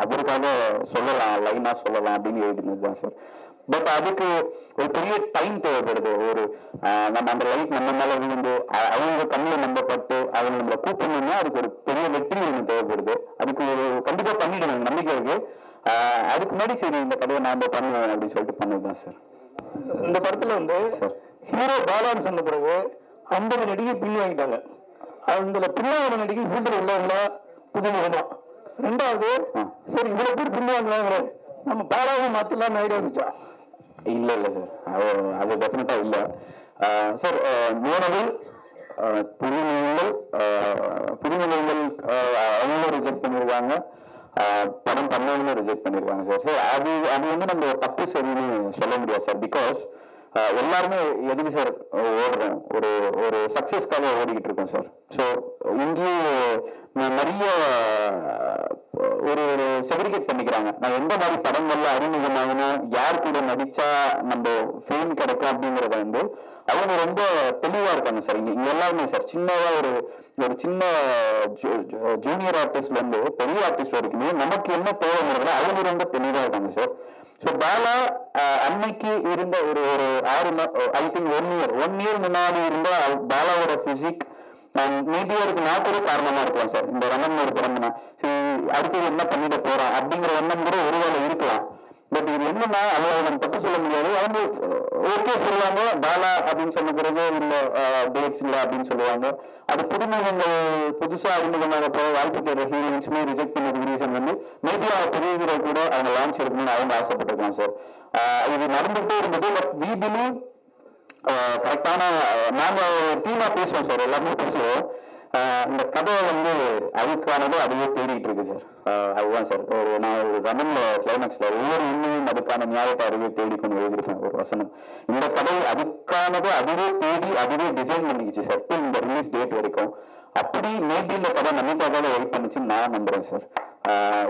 அவருக்காக சொல்லலாம், லைனா சொல்லலாம் அப்படின்னு எழுதினது தான் சார். பட் அதுக்கு ஒரு பெரிய டைம் தேவைப்படுது. ஒரு நம்ம அந்த லைட் நம்ம மேல விழுந்து அவங்க கண்ணில் நம்ம பட்டு அவங்க நம்மளை கூப்பிடணும்னா அதுக்கு ஒரு பெரிய வெற்றி ஒன்று தேவைப்படுது. அதுக்கு ஒரு கண்டிப்பா பண்ணிடணும் நம்பிக்கை இருக்கு. அதுக்கு முன்னாடி சரி இந்த கதையை நாம பண்ணுவோம் அப்படின்னு சொல்லிட்டு பண்ணதுதான் சார்.
இந்த படத்துல வந்து ஹீரோ பாலான்னு சொன்ன பிறகு 50 நடிகை பின் வாங்கிட்டாங்க. அந்த பின்னாங்க நடிகை ஃபீல்டர் உள்ளவங்களா புதுமுகமா? ரெண்டாவது, சரி இவ்வளவு பேர் பின் வாங்குறாங்க, நம்ம பாலாவை மாத்தலாம் ஐடியா இருந்துச்சா?
இல்ல சார், அது டெஃபினட்டா இல்ல சார். மூணவில் புதுமுகங்கள் அவங்களும் ரிஜெக்ட் பண்ணிருக்காங்க, படம் பண்ணவங்களும் ரிஜெக்ட் பண்ணிருக்காங்க சார். ஸோ அது வந்து நம்ம தப்பு சரின்னு சொல்ல முடியாது சார். பிகாஸ் எல்லாருமே எதுக்கு சார் ஓடுறோம், ஒரு சக்சஸ்க்காக ஓடிக்கிட்டு இருக்கோம் சார். ஸோ இங்கேயும் நிறைய ஒரு செக்ரிகேட் பண்ணிக்கிறாங்க. நான் எந்த மாதிரி படங்கள்ல அறிமுகமாகணும், யார் கூட நடிச்சா நம்ம ஃபேம் கிடைக்கும் அப்படிங்கறத வந்து அவங்க ரொம்ப தெளிவா இருக்காங்க சார். இங்க எல்லாருமே சார் சின்னதா ஒரு சின்ன ஜூனியர் ஆர்டிஸ்ட்ல இருந்து பெரிய ஆர்டிஸ்ட் வரைக்குமே நமக்கு என்ன தேவைங்கிறத அவங்க ரொம்ப தெளிவா இருக்காங்க சார். ஸோ பாலா அன்னைக்கு இருந்த ஒரு 1 இயர் முன்னாடி இருந்த பாலாவோட பிசிக் மேபி அதுக்கு நான் கூட காரணமா இருக்கலாம் சார். இந்த ரமன் ஒரு படம் சரி அடுத்தது என்ன பண்ணிட போறான் அப்படிங்கிற எண்ணம் கூட ஒருவேளை இருக்கலாம். பட் இது என்னன்னா அவங்க நம்ம தப்பு சொல்ல முடியாது. அவங்க ஓகே சொல்லுவாங்க பாலா அப்படின்னு சொன்ன பிறகு இல்ல டேட்ஸ் இல்லை அப்படின்னு சொல்லுவாங்க. அது புதுமுகங்கள் புதுசா அறிமுகமாக போக வாய்ப்பு தேவை ஹீரோயின்ஸுமே ரிஜெக்ட் பண்ணது ரீசன் வந்து மேபி அவங்க புதிய ஹீரோ கூட அவங்க லான்ச் இருக்கணும்னு அவங்க ஆசைப்பட்டிருக்கலாம் சார். இது நடந்துகிட்டே இருந்தது. பட் வி பிலீவ் கரெக்டான நாங்க டீமா பேசுவோம் சார், எல்லாருமே பேசுவோம். இந்த கதை வந்து அதுக்கானது அதுவே தேடிட்டு இருக்கு சார். அதுதான் சார் நான் ஒரு ரமன்ல கிளைமேக்ஸ்ல ஒவ்வொரு உண்மையும் அதுக்கான நியாயத்தை அதுவே தேடிக்கொண்டு எழுதியிருக்கேன் ஒரு வசனம். இந்த கதை அதுக்கானது அதுவே தேடி அதுவே டிசைன் பண்ணிக்கிச்சு சார் இந்த ரிலீஸ் டேட் வரைக்கும். அப்படி மேபி இந்த கதை நமக்காக வெயிட் பண்ணிச்சுன்னு நான் நம்புறேன் சார்.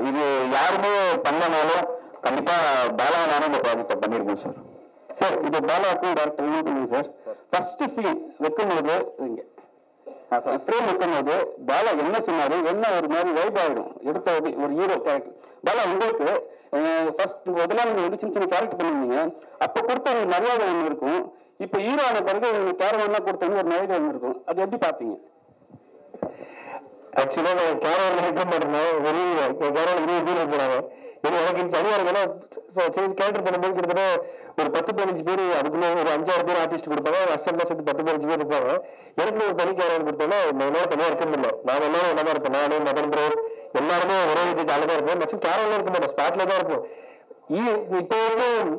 இது யாருமே பண்ணனாலும் கண்டிப்பா பாலாவான இந்த ப்ராஜெக்டை பண்ணிருக்கோம் சார்.
சார் இது பாலாவுக்கும் டேரக்டர் பண்ணுங்க சார். ஃபர்ஸ்ட் சீன் வைக்கும்போது இங்க ஃப்ரேம் வைக்கும்போது பாலா என்ன சொன்னாரு, என்ன ஒரு மாதிரி வைப் ஆகிடும் எடுத்த ஒரு ஹீரோ கேரக்டர். பாலா உங்களுக்கு ஃபர்ஸ்ட் முதல்ல நீங்க வந்து சின்ன சின்ன கேரக்டர் பண்ணிருந்தீங்க, அப்ப கொடுத்த ஒரு மரியாதை ஒன்று இருக்கும். இப்ப ஹீரோ ஆன பிறகு உங்களுக்கு கேரவன்லாம் கொடுத்தவங்க ஒரு மரியாதை ஒன்று இருக்கும். அது எப்படி பாப்பீங்க?
ஆக்சுவலா நான் கேரவன் இருக்க மாட்டேன், வெளியே கேரவன் 20 பேர் இருக்கிறாங்க. எனக்கு சரியா இருக்குன்னா கேரக்டர் பண்ணும்போது கிட்டத்தட்ட ஒரு 10-15 பேர், அதுக்குள்ள ஒரு 5-6 பேர் ஆர்டிஸ்ட் கொடுப்பாங்க. அசிஸ்டன்ட் சேர்த்து 10-15 பேர் இருப்பாங்க. எனக்கு ஒரு தனி கேரக்டர் கொடுத்தோம்னா என்னால தனியா இருக்க முடியல. நான் எல்லாரும் ஒன்னா தான் இருப்பேன். நானே மதன் ப்ரோ எல்லாருமே ஒரே இது ஜாலியா தான் இருப்போம். மேக்ஸிமம் கேரக்டர்ல இருக்க மாட்டோம், ஸ்பாட்ல தான் இருப்போம். இப்போ வரைக்கும்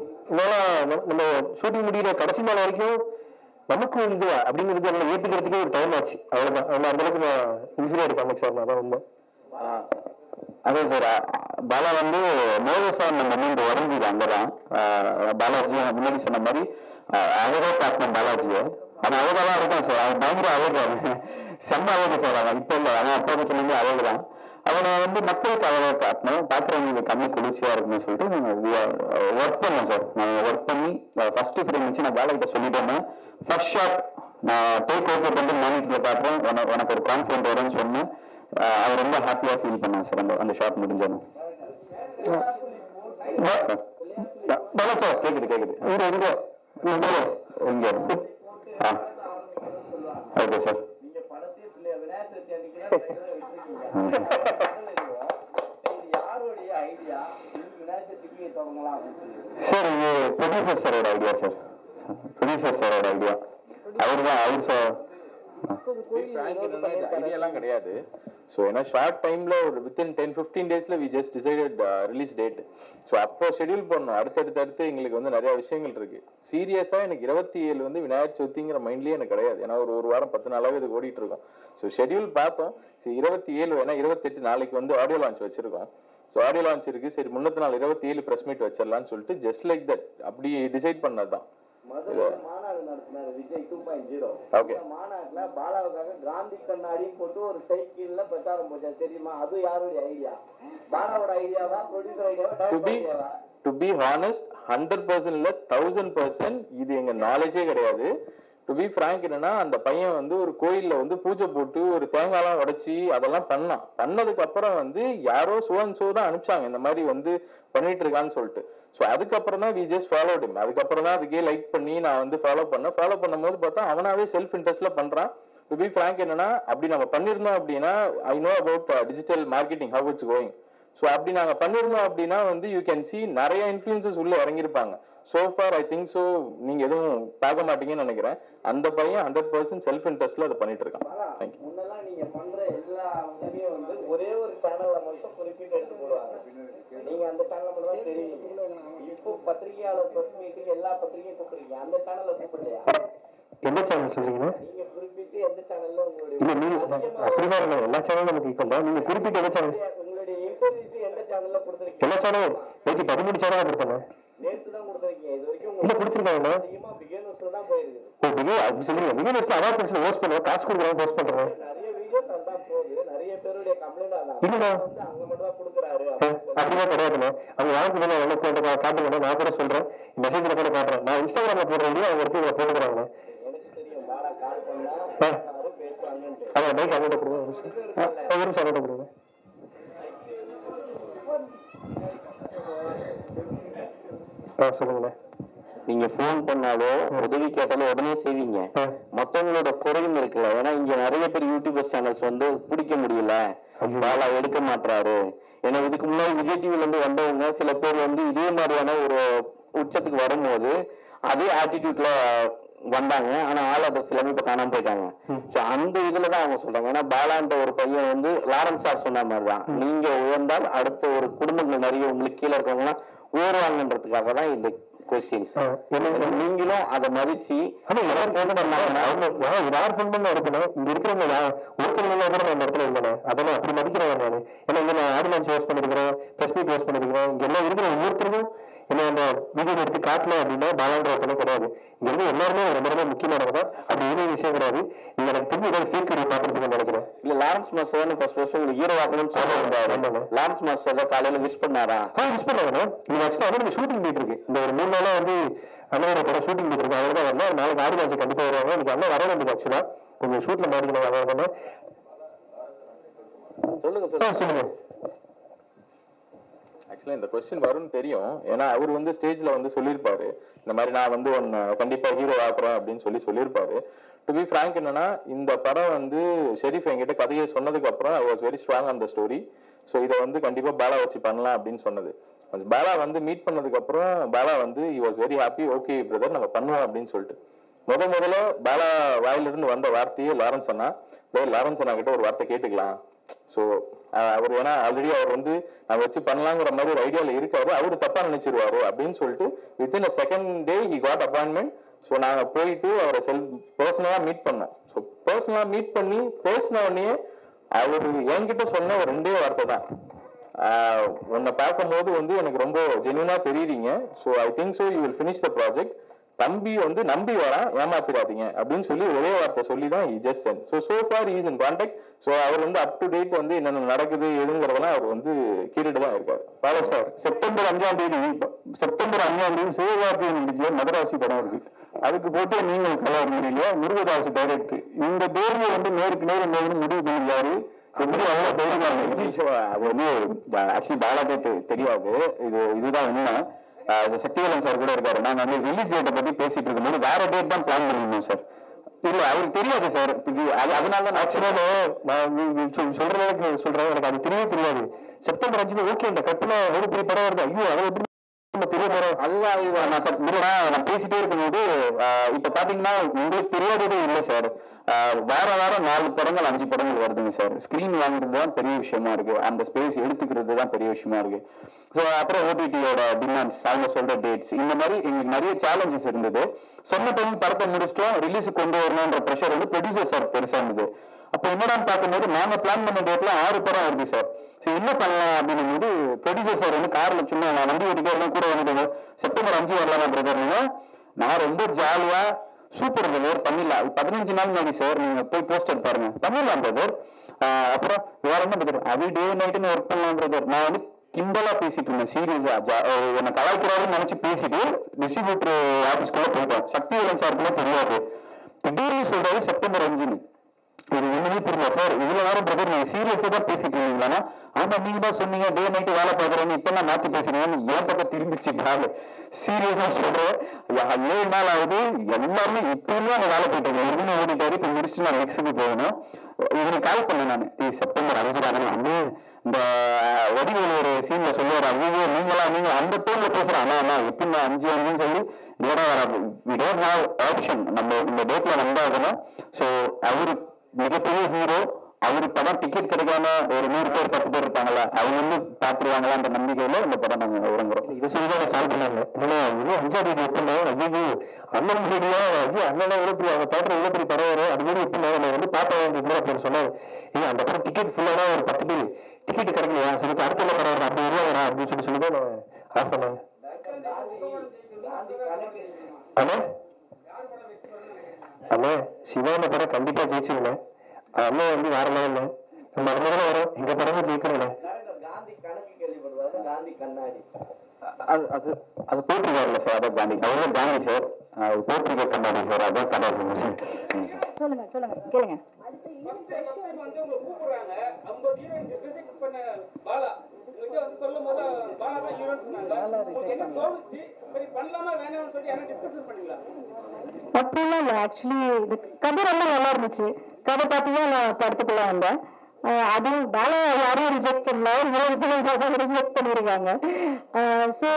நம்ம ஷூட்டிங் முடிகிற கடைசி நாள் வரைக்கும் நமக்கு இது அப்படிங்கிறது ஏத்துக்கிறதுக்கே ஒரு டைம் ஆச்சு. அவ்வளவுதான். அந்த அளவுக்கு நான் இன்ஃபீரியர் காமிக் சார். நான் தான் உண்மை.
அதே சார் பாலா வந்து மோகசா அந்த மொமெண்ட் உடஞ்சிது அங்கதான். பாலாஜி முன்னாடி சொன்ன மாதிரி அழகா காட்டின பாலாஜியை. அவன் அழகாதான் இருக்கான் சார். அவன் பயங்கர அழகு, செம்ம அழகு சார். அவன் இப்ப இல்லை, அவன் அப்பா சொல்லி அழகுதான். அவனை வந்து மக்களுக்கு அழகாக காட்டணும், பார்க்குறவங்களுக்கு கம்மி குளிர்ச்சியா இருக்குன்னு சொல்லிட்டு ஒர்க் பண்ணேன் சார். நான் ஒர்க் பண்ணி ஃபர்ஸ்ட் ஃப்ரேம் வச்சு நான் பாலா கிட்ட சொல்லிட்டேன், ஃபர்ஸ்ட் ஷாட் நான் டேக் ஓவர் பண்ணி மானிட்டர்ல காட்டுறேன், உனக்கு ஒரு கான்ஃபிடென்ட் வரும்னு சொன்னேன். அவர் ரொம்ப ஹாப்பியா ஃபீல் பண்ணான் சார் அந்த ஷாட் முடிஞ்சோன்னு. சார் கேக்குது கேக்குது இங்க ஓகே சார். சார் இது ப்ரொடியூசர் சாரோட ஐடியா சார். ப்ரொடியூசர் சாரோட ஐடியா. அவர் தான் அவர் சார்
ஐடியாலாம் கிடையாது. ஸோ ஏன்னா ஷார்ட் டைம்ல ஒரு வித்தின் 10-15 டேஸ்ல we just decided release date. So அப்போ ஷெடியூல் பண்ணோம். அடுத்தடுத்து எங்களுக்கு வந்து நிறைய விஷயங்கள் இருக்கு. சீரியஸா எனக்கு 27 வந்து விநாயகர் சதுர்த்திங்கிற மைண்ட்லயே எனக்கு கிடையாது. ஏன்னா ஒரு வாரம் 10 நாளாவே இது ஓடிட்டு இருக்கோம். ஸோ ஷெடியூல் பார்த்தோம். சரி 27 ஏன்னா 28 நாளைக்கு வந்து ஆடியோ லான்ச் வச்சிருக்கோம். ஸோ ஆடியோ லான்ச் இருக்கு. சரி முன்னத்து நாள் 27 பிரஸ் மீட் வச்சிடலாம்னு சொல்லிட்டு ஜஸ்ட் லைக் தட் அப்படி டிசைட் பண்ணதுதான்.
மாநாடு நடத்தினாரு விஜய் 2.0.
ஓகே,
மாநாட்டுல பாலாவுக்காக காந்தி கண்ணாடி போட்டு ஒரு சைக்கிள்ல பிரச்சாரம் போச்சா தெரியுமா? அது யாருடைய ஐடியா? பாலாவோட ஐடியாவா, ப்ரொடியூசர் ஐடியாவா, டைரக்டர் ஐடியாவா?
டு பி ஹானஸ்ட் 100% இல்ல 1000% இது எங்க நாலேஜே கிடையாது. டு பி ஃப்ராங்க் என்னன்னா அந்த பையன் வந்து ஒரு கோயில்ல வந்து பூஜை போட்டு ஒரு தேங்காய்லாம் உடைச்சி அதெல்லாம் பண்ணதுக்கு அப்புறம் வந்து யாரோ சோ தான் அனுப்பிச்சாங்க இந்த மாதிரி வந்து பண்ணிட்டு இருக்கான்னு சொல்லிட்டு. ஸோ அதுக்கப்புறம் தான் வி ஜஸ்ட் ஃபாலோட் ஹிம். அதுக்கப்புறம் தான் அதுக்கே லைக் பண்ணி நான் வந்து ஃபாலோ பண்ணும்போது பார்த்தா அவனாவே செல்ஃப் இன்ட்ரெஸ்ட்ல பண்றான். டு பி ஃப்ராங்க் என்னன்னா அப்படி நம்ம பண்ணிருந்தோம் அப்படின்னா I know about digital marketing how it's going. So அப்படி நாங்க பண்ணிருந்தோம் அப்படின்னா வந்து யூ கேன் சி நிறைய இன்ஃபுளுசஸ் உள்ள இறங்கியிருப்பாங்க. So far I think so நீங்க எதுவும் பார்க்க மாட்டீங்கன்னு நினைக்கிறேன். அந்த பையன் 100% செல்ஃப் இன்ட்ரெஸ்ட்ல அதை பண்ணிட்டு இருக்கான். தேங்க்யூ.
முன்னெல்லாம் நீங்க பண்ற எல்லா உதவியும் வந்து ஒரே ஒரு சேனல்ல மட்டும் குறிப்பிட்டு எடுத்து போடுவாங்க. நீங்க அந்த சேனல்ல மட்டும் தான் தெரியுங்க. இப்போ பத்திரிகையாளர் பிரஸ் மீட்டிங் எல்லா பத்திரிகையும் கூப்பிடுறீங்க, அந்த சேனல்ல கூப்பிடலையா?
எந்த சேனல் சொல்றீங்க?
நீங்க குறிப்பிட்டு எந்த சேனல்ல உங்களுடைய
இல்ல நீங்க அப்படிதான் இல்லை, எல்லா சேனலும் நமக்கு ஈக்குவல் தான். நீங்க குறிப்பிட்ட எந்த சேனல்?
உங்களுடைய இன்டர்வியூஸ் எந்த சேனல்ல கொடுத்துருக்கீங்க?
எல்லா சேனலும் 13 சேனலா கொடுத்தேன்.
நேற்று தான் கொடுத்துருக்கீங்க. இது வரைக்கும்
இல்ல கொடுத்துருக்காங்க.
அதிகமா பிகினர்ஸ்ல தான் போயிருக்குது.
ஓ பிகினர் அப்படி சொல்லுங்க. பிகினர்ஸ் அவார்ட் ஃபங்க்ஷன் ஹோஸ்ட் பண்ணுவோம், காசு கொடுக்குறோம், ஹோஸ்ட் பண்றோம்.
நிறைய வீடியோஸ் அதான் போகுது. நிறைய பேருடைய கம்ப்ளைண்ட் அதான்
இல்லைண்ணா
வந்து அங்க மட்டும் தான் கொடுக்குறாரு.
அப்படிதான் கிடையாதுண்ணா. அவங்க யாருக்கு வேணும் எனக்கு காட்டுங்க, நான் கூட சொல்றேன், மெசேஜ்ல கூட காட்டுறேன். நான் இன்ஸ்டாகிராம்ல போடுற வீடியோ அவங்க எடுத்து இதை போட்டுக்கிறாங்க.
எனக்கு தெரியும் பாலா கால் பண்ணா பேசுவாங்கன்னு.
அதான் பைக் அவங்கள்ட்ட கொடுங்க, ஒரு நிமிஷம் அவங்கள்ட்ட கொடுங்க. சொல்லுங்கண்ணா.
நீங்க போன் பண்ணாலோ உதவி கேட்டாலும் உடனே செய்வீங்க. மத்தவங்களோட குறையும் இருக்குல்ல. ஏன்னா இங்க நிறைய பேர் யூடியூபர் சேனல்ஸ் வந்து பிடிக்க முடியல, பாலா எடுக்க மாட்டாரு. ஏன்னா இதுக்கு முன்னாடி விஜய் டிவில இருந்து வந்தவங்க சில பேர் வந்து இதே மாதிரியான ஒரு உச்சத்துக்கு வரும்போது அதே ஆட்டிடியூட்ல வந்தாங்க. ஆனா ஆள் சிலமே இப்ப காணாம போயிட்டாங்க. சோ அந்த இதுலதான் அவங்க சொல்றாங்க. ஏன்னா பாலான்ற ஒரு பையன் வந்து லாரன்ஸ் சார் சொன்ன மாதிரிதான், நீங்க உயர்ந்தால் அடுத்த ஒரு குடும்பங்கள் நிறைய உங்களுக்கு கீழே இருக்கவங்க எல்லாம் உயர்வாங்கன்றதுக்காக தான் இந்த கொஸ்டின்ஸ். நீங்களும் அதை மதிச்சு
யார் ஃபோன் பண்ண இருக்கணும். இங்க இருக்கிறவங்க ஒருத்தர் கூட அந்த இடத்துல இல்லைண்ணே. அதெல்லாம் அப்படி மதிக்கிறேன் நான். ஏன்னா இங்க நான் ஆடியன்ஸ் ஹோஸ்ட் பண்ணிருக்கிறேன், பிரஸ் மீட் ஹோஸ்ட் பண்ணிருக்கிறேன். இங்க எல்லாம் இருக்கிற ஒவ்வொருத்தருக்கும் என்ன அந்த வீடியோ எடுத்து காட்டல அப்படின்னா பாலான்ற ஒருத்தனை கிடையாது. இங்க இருந்து எல்லாருமே ரொம்ப ரொம்ப முக்கியமானவங்க தான். அப்படி எதுவும் விஷயம் கிடையாது. நீங்க எனக்கு திரும்பி ஏதாவது ஃபேக் வீடியோ பார்த்துருக்கீங்கன்னு நினைக்கிறேன்.
இல்ல லாரன்ஸ் மாஸ்டர் தான் ஃபர்ஸ்ட் உங்களுக்கு ஹீரோ ஆகணும்னு சொல்லுவாங்க. லாரன்ஸ் மாஸ்டர் தான் காலையில விஷ் பண்ணாரா?
விஷ் பண்ணாங்க. நீங்க ஆக்சுவலா ஷூட்டிங் போயிட்டு இருக்கு. இந்த ஒரு 3 நாளா வந்து அண்ணனோட படம் ஷூட்டிங் போயிட்டு இருக்கு. அவர் தான் வரல. நாளைக்கு ஆடி மாசம் கண்டிப்பா வருவாங்க. எனக்கு அண்ணன் வர வேண்டியது ஆக்சுவலா கொஞ்சம் ஷூட்ல மாறிக்கணும். அதான் சொல்லுங்க.
ஆக்சுவலா இந்த கொஸ்டின் வரும்னு தெரியும். ஏன்னா அவர் வந்து ஸ்டேஜ்ல வந்து சொல்லியிருப்பாரு, இந்த மாதிரி நான் வந்து ஒன்னு கண்டிப்பா ஹீரோ ஆக்குறேன் அப்படின்னு சொல்லியிருப்பாரு. டு பி ஃப்ராங்க் என்னன்னா இந்த படம் வந்து ஷெரீஃப் என்கிட்ட கதையை சொன்னதுக்கு அப்புறம் I was very strong on the story. So இதை வந்து கண்டிப்பா பாலா வச்சு பண்ணலாம் அப்படின்னு சொன்னது. பாலா வந்து மீட் பண்ணதுக்கு அப்புறம் பாலா வந்து he was very happy. Okay brother நம்ம பண்ணுவோம் அப்படின்னு சொல்லிட்டு முதல்ல பாலா வாயிலிருந்து வந்த வார்த்தையே லாரன்ஸ் அண்ணா. லாரன்ஸ் அண்ணா கிட்ட ஒரு வார்த்தை கேட்டுக்கலாம். ஸோ அவர் ஏன்னா ஆல்ரெடி அவர் வந்து நான் வச்சு பண்ணலாங்கிற மாதிரி ஒரு ஐடியாவில் இருக்காரு, அவரு தப்பா நினைச்சிருவாரு அப்படின்னு சொல்லிட்டு within a second day he got appointment. So நாங்கள் போயிட்டு அவரை பர்சனலா மீட் பண்ணோம். ஸோ பர்சனலா மீட் பண்ணி பேசின உடனே அவர் என்கிட்ட சொன்ன ஒரு 2 வார்த்தை தான், உன்னை பார்க்கும்போது வந்து எனக்கு ரொம்ப ஜென்யூனா தெரியுறீங்க. So I think so you will finish the project. தம்பி வந்து நம்பி வரான், ஏமாத்திராதீங்க அப்படின்னு சொல்லி ஒரே வார்த்தை சொல்லி தான் he just sent. so far he is in contact. So அவர் வந்து அப் டு டேட் வந்து என்னென்ன நடக்குது எதுங்கிறதெல்லாம் அவர் வந்து கேட்டுட்டு தான் இருக்காரு.
பாலா சார், செப்டம்பர் 5ஆம் தேதி சிவகார்த்திகேயன் நடிச்ச மதராசி படம் இருக்கு. அதுக்கு போட்டு நீங்கள் கலாவரீங்க முருகதாஸ் டைரக்டர். இந்த தேர்வு வந்து நேருக்கு நேர் முடிவு பண்ணிருக்காரு. எப்படி அவ்வளவு தைரியமா இருக்கு?
அது வந்து ஆக்சுவலி பாலாக்கே தெரியாது. இதுதான் உண்மை. சக்திவேலன் சார் கூட இருக்காரு. நாங்க வந்து ரிலீஸ் டேட்டை பத்தி பேசிட்டு இருக்கும்போது வேற டேட் தான் பிளான் பண்ணிருந்தோம் சார். இல்ல அவருக்கு தெரியாது சார். அதனால
ஆக்சுவலாக நான் சொல்றதுக்கு சொல்றேன், எனக்கு அது தெரியாது. செப்டம்பர் 5 ஓகே, இந்த கட்டுல எவ்வளவு பெரிய படம் வருது, ஐயோ அதை எப்படி தெரிய போறோம்.
அதுதான் நான் சார் நான் பேசிட்டே இருக்கும்போது இப்ப பாத்தீங்கன்னா உங்களுக்கு தெரியாததே இல்லை சார். வாரம் 4 படங்கள் 5 படங்கள் வருதுங்க சார். ஸ்கிரீன் வாங்குறது தான் பெரிய விஷயமா இருக்கு. அந்த ஸ்பேஸ் எடுத்துக்கிறது தான் பெரிய விஷயமா இருக்கு. ஸோ அப்புறம் ஓடிடியோட டிமாண்ட்ஸ், அவங்க சொல்ற டேட்ஸ், இந்த மாதிரி எங்களுக்கு நிறைய சேலஞ்சஸ் இருந்தது. சொன்ன டைம் படத்தை முடிச்சிட்டோம், ரிலீஸுக்கு கொண்டு வரணுன்ற ப்ரெஷர் வந்து ப்ரொடியூசர் சார் பெருசா இருந்தது. அப்போ என்னடான்னு பார்க்கும்போது நாங்க பிளான் பண்ண டேட்ல 6 படம் வருது சார். சரி என்ன பண்ணலாம் அப்படின்னும் போது ப்ரொடியூசர் சார் வந்து கார்ல சும்மா நான் வண்டி ஓட்டிட்டு கூட வந்து செப்டம்பர் 5 வரலாம் பிரதர்னா, நான் ரொம்ப ஜாலியா சூப்பர் பிரதர் பண்ணிடலாம். 15 நாள் முன்னாடி சார் நீங்க போய் போஸ்டர் பாருங்க, பண்ணிடலாம் பிரதர். அப்புறம் வேற என்ன பிரதர், அது டே நைட்டுன்னு ஒர்க் பண்ணலாம் பிரதர். நான் வந்து கிண்டலா பேசிட்டு இருந்தேன், சீரியஸா என்ன கலாய்க்கிறாருன்னு நினைச்சு பேசிட்டு டிஸ்ட்ரிபியூட்டர் ஆபீஸ்க்குள்ள போயிட்டேன். சக்திவேலன் சாருக்குள்ள தெரியாது. திடீர்னு சொல்றாரு செப்டம்பர் 5ன்னு. ஒரு ஒண்ணுமே புரியல சார். இவ்வளவு நேரம் பிரதர் நீங்க சீரியஸா தான் பேசிட்டு இருந்தீங்களா? ஆமா நீங்க தான் சொன்னீங்க டே நைட்டு வேலை பாக்குறேன்னு, இப்ப நான் மாத்தி பேசுறேன்னு என் பக்கம் திரும்பிச்சு. நாள் சீரியஸா சொல்றேன், 7 நாள் ஆகுது. எல்லாமே இப்பவுமே அந்த வேலை போயிட்டு ஒருமே ஓடிட்டாரு. இப்ப முடிச்சுட்டு நான் நெக்ஸ்ட்டுக்கு போகணும். இவனுக்கு கால் பண்ணேன் நான், செப்டம்பர் 5 தானே இந்த வடிவேல் ஒரு சீன்ல சொல்லுவாரு, ஐயோ நீங்க அந்த டோன்ல பேசுறேன். ஆனா எப்படி 5 சொல்லி ஆப்ஷன் நம்ம இந்த டேட்ல வந்தாகணும். ஸோ அவரு மிகப்பெரிய ஹீரோ. அவரு படம் டிக்கெட் கிடைக்காம ஒரு 100 பேர் 10 பேர் இருப்பாங்களா, அவங்க வந்து பாத்துருவாங்களா அந்த நம்பிக்கையில இந்த படம் நாங்க உறங்குறோம்.
இதை சொல்லிதான் சால்வ் பண்ணாங்க. இன்னும் 5ஆம் தேதி எப்படின்னா, ஐயோ அண்ணன் மீடியா, ஐயோ அண்ணன் எவ்வளவு பெரிய அவங்க தேட்டர் எவ்வளவு பெரிய படம் வரும், அது மாதிரி எப்படி நம்ம வந்து பார்க்க வேண்டியது அப்படின்னு சொன்னாங்க. அந்த படம் டிக்கெட் ஃபுல்லாக ஒரு 10 பேர் டிக்கெட் கிடைக்கலையா, சரி அடுத்த படம் வரும் அப்படி வருவா அப்படின்னு சொல்லிதான் நான் ஆஃப் பண்ணேன். அண்ணே சிவான படம் கண்டிப்பா ஜெயிச்சிருந்தேன். அண்ணன் வந்து வேற லெவல்ல நம்ம அண்ணன் வரும், எங்க படமும் ஜெயிக்கிறேன்.
காந்தி கணக்கு கேள்விப்படுவாரு, காந்தி கண்ணாடி
அது போட்டிருக்காருல்ல சார், அதான் காந்தி. அவரும் காந்தி சார், போட்டிருக்க கண்ணாடி சார், அதான் கதை
சொல்லுங்க கேளுங்க.
வந்து உங்களை கூப்பிடுறாங்க 50 ஹீரோயின்ஸ் ரிஜெக்ட் பண்ண பாலா உங்ககிட்ட வந்து சொல்லும் போது பாலா தான் ஹீரோன்னு சொன்னாங்க. உங்களுக்கு என்ன தோணுச்சு, சரி பண்ணலாமா வேணாம்னு சொல்லி யாரும் டிஸ்கஷன் பண்ணீங்களா?
அப்படிலாம் இல்லை. ஆக்சுவலி இது கதை ரொம்ப நல்லா இருந்துச்சு. கதை பார்த்து தான் நான் படத்துக்குள்ள வந்தேன். அதுவும் பாலா யாரும் ரிஜெக்ட் பண்ணல, ரிஜெக்ட் பண்ணிருக்காங்க. ஸோ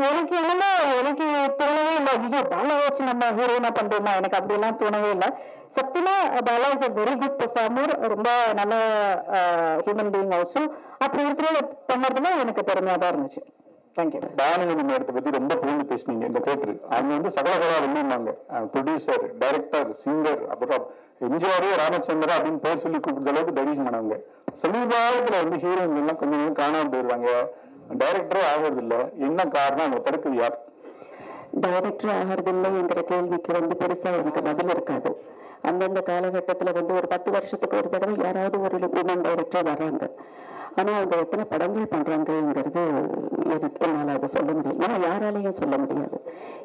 எனக்கு என்னன்னா எனக்கு தோணவே இல்லை, ஐயோ பாலா வச்சு நம்ம ஹீரோயினா பண்றோமா, எனக்கு அப்படிலாம் தோணவே இல்லை. சத்தியமா Bala is a very good performer, ரொம்ப நல்ல ஹியூமன் பீயிங் ஆல்சோ. அப்படி ஒருத்தர் பண்ணதுல எனக்கு பெருமையா தான் இருந்துச்சு. தேங்க்யூ.
தானகி மேடத்தை பத்தி ரொம்ப புரிந்து பேசினீங்க. இந்த தேட்டர் அவங்க வந்து சகலகலா வெள்ளிமாங்க, ப்ரொடியூசர், டைரக்டர், சிங்கர், அப்புறம் எம்ஜிஆர் ராமச்சந்திரா அப்படின்னு பேர் சொல்லி கூப்பிடுற அளவுக்கு தைரியம் பண்ணாங்க. சமீபத்துல வந்து ஹீரோயின் எல்லாம் கொஞ்சம் காணாம போயிடுவாங்க, டைரக்டரே ஆகிறது இல்லை. என்ன காரணம், அவங்க தடுக்குது யார்?
டைரக்டர் ஆகிறதில்லைங்கிற கேள்விக்கு வந்து பெருசா எனக்கு பதில் இருக்காது. அந்தந்த காலகட்டத்துல வந்து ஒரு 10 வருஷத்துக்கு ஒரு தடவை யாராவது ஒரு உமன் டைரக்டர் வர்றாங்க. ஆனா அவங்க எத்தனை படங்கள் பண்றாங்கிறது என்னால அதை சொல்ல முடியும், ஏன்னா யாராலையும் சொல்ல முடியாது.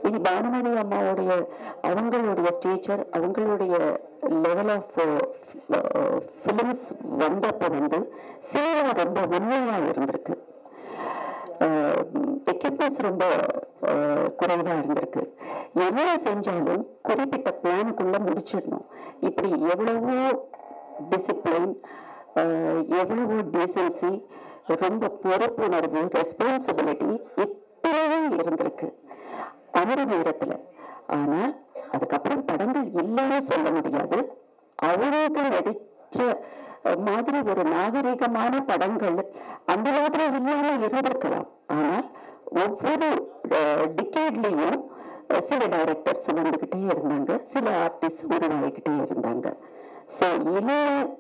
இனி பானுமதி அம்மாவுடைய அவங்களுடைய ஸ்டேச்சர், அவங்களுடைய லெவல் ஆஃப் ஃபிலிம்ஸ் வந்தப்போ வந்து சினிமா ரொம்ப உண்மையா இருந்திருக்கு. எக்யூப்மெண்ட்ஸ் ரொம்ப குறைவா இருந்திருக்கு. என்ன செஞ்சாலும் குறிப்பிட்ட பிளானுக்குள்ள முடிச்சிடணும். இப்படி எவ்வளவோ டிசிப்ளின், எவ்வளவோ டீசன்சி, ரொம்ப பொறுப்புணர்வு, ரெஸ்பான்சிபிலிட்டி இத்தனையும் இருந்திருக்கு அவரு நேரத்துல. ஆனால் அதுக்கப்புறம் படங்கள் இல்லைன்னு சொல்ல முடியாது. அவங்க நடிச்ச மாதிரி ஒரு நாகரிகமான படங்கள் அந்த மாதிரி இல்லாம இருந்திருக்கலாம். ஆனால் ஒவ்வொரு டிகேட்லயும் சில டைரக்டர்ஸ் வந்துகிட்டே இருந்தாங்க, சில ஆர்டிஸ்ட் உருவாகிக்கிட்டே இருந்தாங்க. ஸோ இல்லை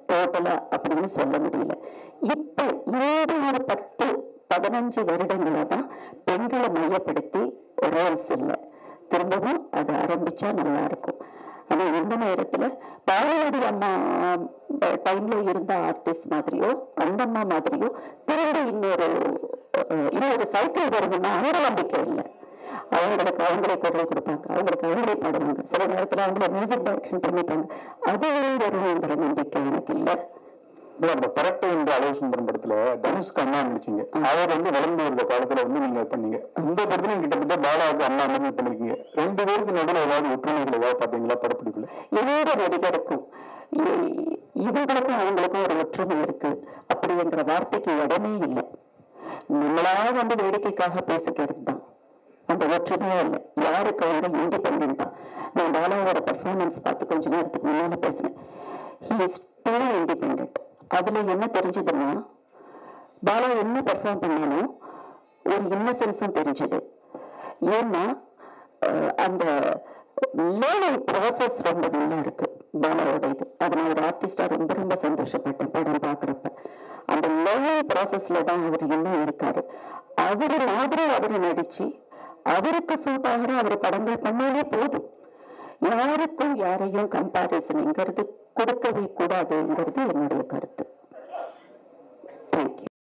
டோட்டலா அப்படின்னு சொல்ல முடியல. இப்ப இந்த ஒரு 10-15 வருடங்களா தான் பெண்களை மையப்படுத்தி ரோல்ஸ் இல்லை. திரும்பவும் அது ஆரம்பிச்சா நல்லா இருக்கும். ஆனா இந்த நேரத்துல பாரதி அம்மா டைம்ல இருந்த ஆர்டிஸ்ட் மாதிரியோ அந்த அம்மா மாதிரியோ திரும்ப இன்னொரு சைக்கிள் வருதுன்னா அவங்க நம்பிக்கை இல்லை. அவங்களுக்கு அவங்களே குரல் கொடுப்பாங்க, அவங்களுக்கு அவங்களே பாடுவாங்க, சில நேரத்துல அவங்களே மியூசிக் டைரக்ஷன் பண்ணிப்பாங்க. அது வருங்கிற நம்பிக்கை எனக்கு இல்லை.
அந்த பரட்டு என்ற அழகுசுந்தரம் படத்துல தனுஷ்க்கு அண்ணா நடிச்சீங்க. அவர் வளர்ந்து வருத காலத்துல நீங்க பண்ணீங்க. இந்த படத்துல கிட்டத்தட்ட பாலாவுக்கு அண்ணா மாதிரி பண்ணிருக்கீங்க. 2 பேருக்கு நடுவில் ஏதாவது ஒற்றுமைகள் ஏதாவது பாத்தீங்களா படப்பிடிப்புல?
எந்த நடிகருக்கும் இவங்களுக்கும் அவங்களுக்கும் ஒரு ஒற்றுமை இருக்கு அப்படிங்கிற வார்த்தைக்கு இடமே இல்லை. நம்மளா வேடிக்கைக்காக பேசிக்கிறது தான். அந்த ஒற்றுமையே இல்லை. யாருக்கு அவங்க இண்டிபெண்ட் தான். நான் பாலாவோட பெர்ஃபார்மன்ஸ் பார்த்து கொஞ்ச நேரத்துக்கு முன்னால பேசினேன். He is too independent. அதுல என்ன தெரிஞ்சதுன்னா, பாலா என்ன பெர்ஃபார்ம் பண்ணாலும் ஒரு இன்னசென்ஸும் தெரிஞ்சது. ஏன்னா அந்த லேர்னிங் ப்ராசஸ் ரொம்ப நல்லா இருக்கு பாலாவோட இது. அது நான் ஒரு ஆர்டிஸ்டா ரொம்ப ரொம்ப சந்தோஷப்பட்டேன் படம் பார்க்குறப்ப. அந்த லேர்னிங் ப்ராசஸ்ல தான் அவர் இன்னும் இருக்காரு. அவரு மாதிரி அவரு நடிச்சு அவருக்கு சூட் ஆகிற அவர் படங்கள் பண்ணாலே போதும். யாருக்கும் யாரையும் கம்பாரிசன்ங்கிறது கொடுக்கவே கூடாதுங்கிறது என்னுடைய கருத்து.